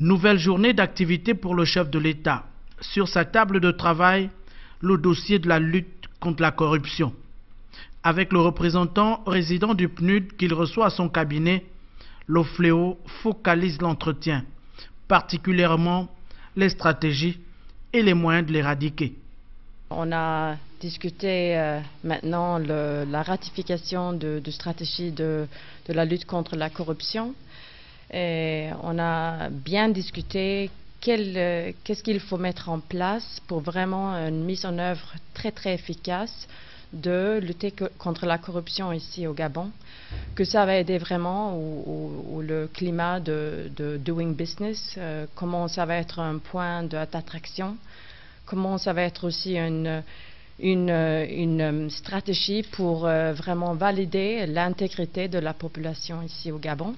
Nouvelle journée d'activité pour le chef de l'État. Sur sa table de travail, le dossier de la lutte contre la corruption. Avec le représentant résident du PNUD qu'il reçoit à son cabinet, le fléau focalise l'entretien, particulièrement les stratégies et les moyens de l'éradiquer. On a discuté maintenant la ratification de stratégie de la lutte contre la corruption. Et on a bien discuté qu'est-ce qu'il faut mettre en place pour vraiment une mise en œuvre très efficace de lutter contre la corruption ici au Gabon, que ça va aider vraiment le climat de doing business, comment ça va être un point d'attraction, comment ça va être aussi une stratégie pour vraiment valider l'intégrité de la population ici au Gabon.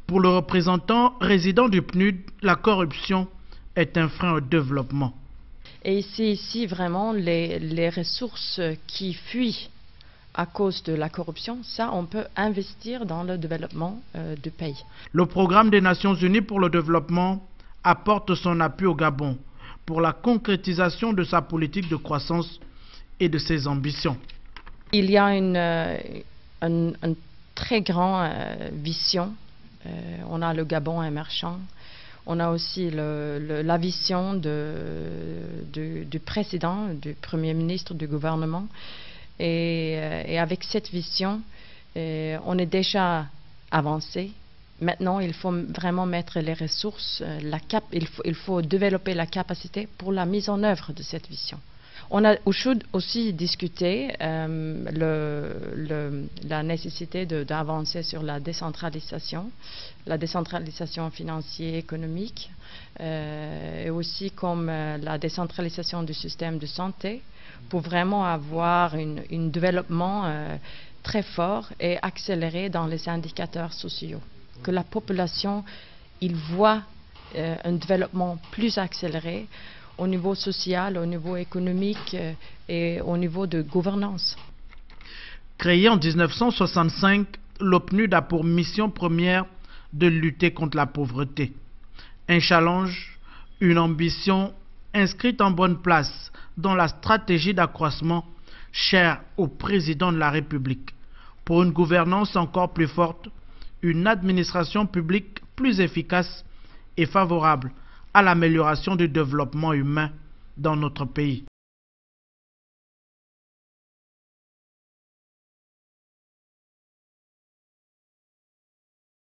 Pour le représentant résident du PNUD, la corruption est un frein au développement. Et c'est ici vraiment les ressources qui fuient à cause de la corruption, ça on peut investir dans le développement du pays. Le programme des Nations Unies pour le développement apporte son appui au Gabon pour la concrétisation de sa politique de croissance et de ses ambitions. Il y a une très grande vision. On a le Gabon émergent. On a aussi la vision du président, du premier ministre, du gouvernement. Et avec cette vision, on est déjà avancé. Maintenant, il faut vraiment mettre les ressources, il faut développer la capacité pour la mise en œuvre de cette vision. On a aussi discuté la nécessité d'avancer sur la décentralisation financière et économique, et aussi comme la décentralisation du système de santé, pour vraiment avoir un développement très fort et accéléré dans les indicateurs sociaux. Que la population voit un développement plus accéléré au niveau social, au niveau économique et au niveau de gouvernance. Créé en 1965, le PNUD a pour mission première de lutter contre la pauvreté. Un challenge, une ambition inscrite en bonne place dans la stratégie d'accroissement chère au président de la République. Pour une gouvernance encore plus forte, une administration publique plus efficace et favorable à l'amélioration du développement humain dans notre pays.